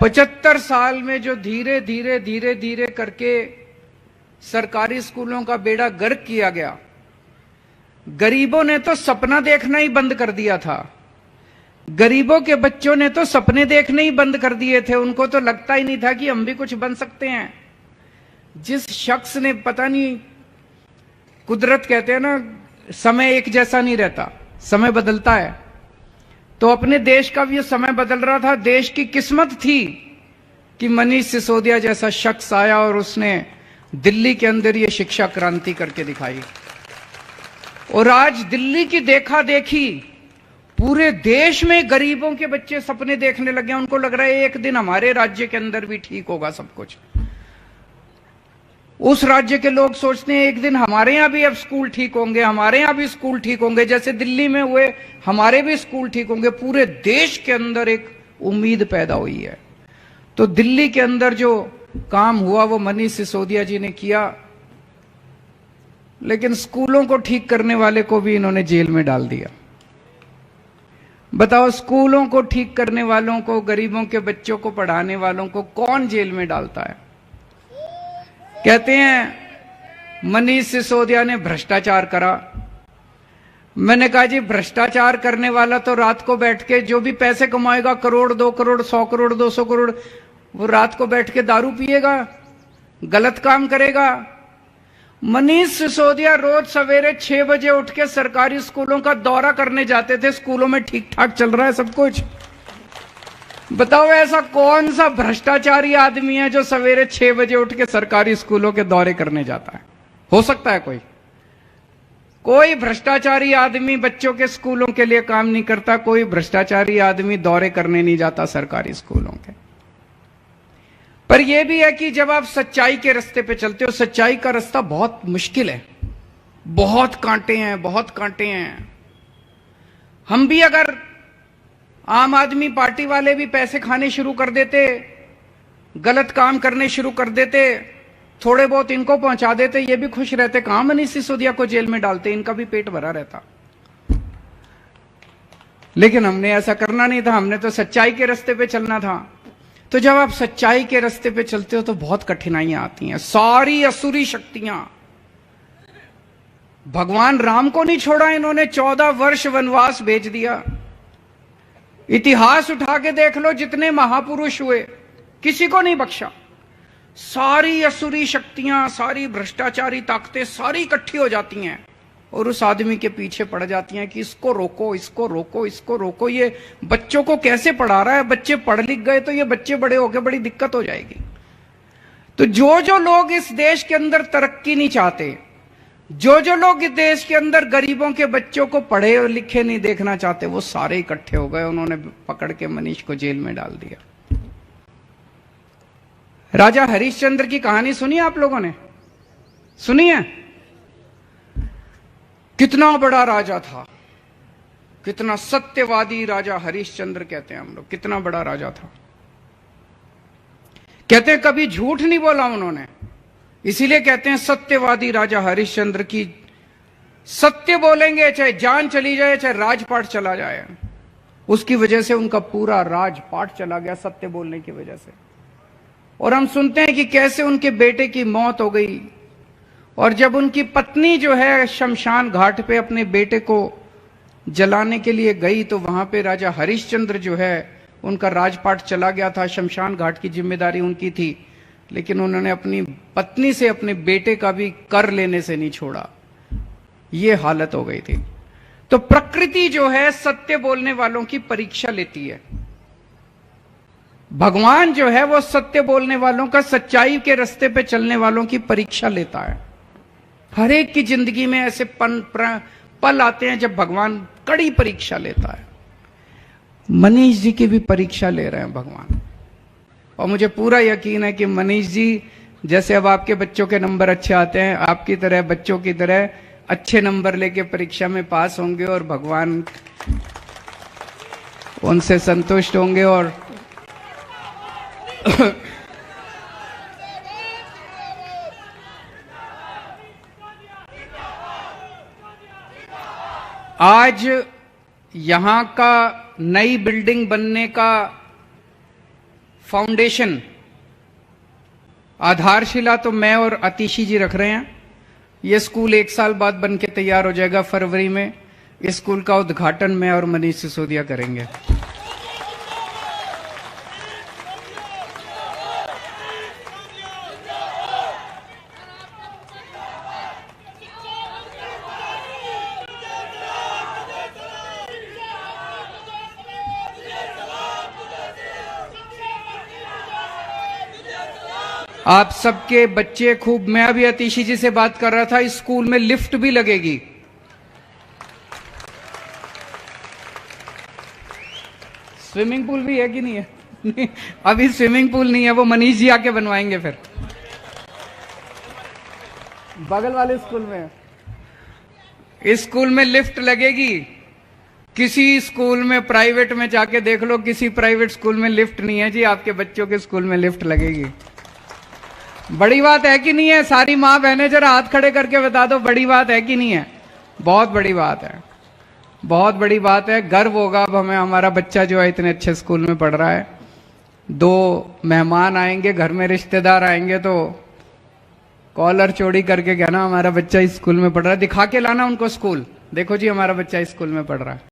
75 साल में जो धीरे धीरे धीरे धीरे करके सरकारी स्कूलों का बेड़ा गर्क किया गया, गरीबों ने तो सपना देखना ही बंद कर दिया था। गरीबों के बच्चों ने तो सपने देखने ही बंद कर दिए थे। उनको तो लगता ही नहीं था कि हम भी कुछ बन सकते हैं। जिस शख्स ने, पता नहीं, कुदरत कहते हैं ना, समय एक जैसा नहीं रहता, समय बदलता है। तो अपने देश का भी समय बदल रहा था। देश की किस्मत थी कि मनीष सिसोदिया जैसा शख्स आया और उसने दिल्ली के अंदर ये शिक्षा क्रांति करके दिखाई। और आज दिल्ली की देखा देखी पूरे देश में गरीबों के बच्चे सपने देखने लगे। उनको लग रहा है एक दिन हमारे राज्य के अंदर भी ठीक होगा सब कुछ। उस राज्य के लोग सोचते हैं एक दिन हमारे यहां भी अब स्कूल ठीक होंगे, हमारे यहां भी स्कूल ठीक होंगे, जैसे दिल्ली में हुए हमारे भी स्कूल ठीक होंगे। पूरे देश के अंदर एक उम्मीद पैदा हुई है। तो दिल्ली के अंदर जो काम हुआ वो मनीष सिसोदिया जी ने किया, लेकिन स्कूलों को ठीक करने वाले को भी इन्होंने जेल में डाल दिया। बताओ, स्कूलों को ठीक करने वालों को, गरीबों के बच्चों को पढ़ाने वालों को कौन जेल में डालता है? कहते हैं मनीष सिसोदिया ने भ्रष्टाचार करा। मैंने कहा जी, भ्रष्टाचार करने वाला तो रात को बैठ के जो भी पैसे कमाएगा, करोड़, 2 करोड़, 100 करोड़, 200 करोड़, वो रात को बैठ के दारू पिएगा, गलत काम करेगा। मनीष सिसोदिया रोज सवेरे 6 बजे उठ के सरकारी स्कूलों का दौरा करने जाते थे। स्कूलों में ठीक ठाक चल रहा है सब कुछ। बताओ, ऐसा कौन सा भ्रष्टाचारी आदमी है जो सवेरे 6 बजे उठ के सरकारी स्कूलों के दौरे करने जाता है? हो सकता है कोई भ्रष्टाचारी आदमी बच्चों के स्कूलों के लिए काम नहीं करता। कोई भ्रष्टाचारी आदमी दौरे करने नहीं जाता सरकारी स्कूलों के। पर यह भी है कि जब आप सच्चाई के रास्ते पे चलते हो, सच्चाई का रास्ता बहुत मुश्किल है, बहुत कांटे हैं, बहुत कांटे हैं। हम भी अगर आम आदमी पार्टी वाले भी पैसे खाने शुरू कर देते, गलत काम करने शुरू कर देते, थोड़े बहुत इनको पहुंचा देते, ये भी खुश रहते। कहां मनीष सिसोदिया को जेल में डालते, इनका भी पेट भरा रहता। लेकिन हमने ऐसा करना नहीं था। हमने तो सच्चाई के रास्ते पे चलना था। तो जब आप सच्चाई के रास्ते पे चलते हो तो बहुत कठिनाइयां आती हैं। सारी असुरी शक्तियां, भगवान राम को नहीं छोड़ा इन्होंने, 14 वर्ष वनवास भेज दिया। इतिहास उठा के देख लो, जितने महापुरुष हुए किसी को नहीं बख्शा। सारी असुरी शक्तियां, सारी भ्रष्टाचारी ताकतें सारी इकट्ठी हो जाती हैं और उस आदमी के पीछे पड़ जाती हैं कि इसको रोको, इसको रोको, इसको रोको। ये बच्चों को कैसे पढ़ा रहा है? बच्चे पढ़ लिख गए तो ये बच्चे बड़े होकर बड़ी दिक्कत हो जाएगी। तो जो लोग इस देश के अंदर तरक्की नहीं चाहते, जो लोग इस देश के अंदर गरीबों के बच्चों को पढ़े और लिखे नहीं देखना चाहते, वो सारे इकट्ठे हो गए। उन्होंने पकड़ के मनीष को जेल में डाल दिया। राजा हरिश्चंद्र की कहानी सुनी आप लोगों ने? सुनी है? कितना बड़ा राजा था, कितना सत्यवादी राजा हरिश्चंद्र कहते हैं हम लोग। कितना बड़ा राजा था। कहते हैं कभी झूठ नहीं बोला उन्होंने, इसीलिए कहते हैं सत्यवादी राजा हरिश्चंद्र की। सत्य बोलेंगे चाहे जान चली जाए, चाहे राजपाट चला जाए। उसकी वजह से उनका पूरा राजपाट चला गया, सत्य बोलने की वजह से। और हम सुनते हैं कि कैसे उनके बेटे की मौत हो गई। और जब उनकी पत्नी जो है शमशान घाट पे अपने बेटे को जलाने के लिए गई, तो वहां पे राजा हरिश्चंद्र जो है उनका राजपाट चला गया था। शमशान घाट की जिम्मेदारी उनकी थी, लेकिन उन्होंने अपनी पत्नी से अपने बेटे का भी कर लेने से नहीं छोड़ा। ये हालत हो गई थी। तो प्रकृति जो है सत्य बोलने वालों की परीक्षा लेती है। भगवान जो है वो सत्य बोलने वालों का, सच्चाई के रास्ते पे चलने वालों की परीक्षा लेता है। हर एक की जिंदगी में ऐसे पल आते हैं जब भगवान कड़ी परीक्षा लेता है। मनीष जी की भी परीक्षा ले रहे हैं भगवान। और मुझे पूरा यकीन है कि मनीष जी जैसे अब आपके बच्चों के नंबर अच्छे आते हैं, आपकी तरह बच्चों की तरह अच्छे नंबर लेके परीक्षा में पास होंगे और भगवान उनसे संतुष्ट होंगे। और आज यहां का नई बिल्डिंग बनने का फाउंडेशन, आधारशिला तो मैं और अतिशी जी रख रहे हैं। ये स्कूल 1 साल बाद बन के तैयार हो जाएगा फरवरी में। इस स्कूल का उद्घाटन मैं और मनीष सिसोदिया करेंगे। आप सबके बच्चे खूब, मैं अभी अतिशी जी से बात कर रहा था, इस स्कूल में लिफ्ट भी लगेगी। स्विमिंग पूल भी है कि नहीं है? अभी स्विमिंग पूल नहीं है, वो मनीष जी आके बनवाएंगे फिर बगल वाले स्कूल में। इस स्कूल में लिफ्ट लगेगी। किसी स्कूल में प्राइवेट में जाके देख लो, किसी प्राइवेट स्कूल में लिफ्ट नहीं है जी, आपके बच्चों के स्कूल में लिफ्ट लगेगी। बड़ी बात है कि नहीं है? सारी माँ बहनें जरा हाथ खड़े करके बता दो, बड़ी बात है कि नहीं है? बहुत बड़ी बात है, बहुत बड़ी बात है। गर्व होगा अब हमें, हमारा बच्चा जो है इतने अच्छे स्कूल में पढ़ रहा है। 2 मेहमान आएंगे, घर में रिश्तेदार आएंगे तो कॉलर चोरी करके कहना हमारा बच्चा इस स्कूल में पढ़ रहा है। दिखा के लाना उनको स्कूल, देखो जी हमारा बच्चा इस स्कूल में पढ़ रहा है।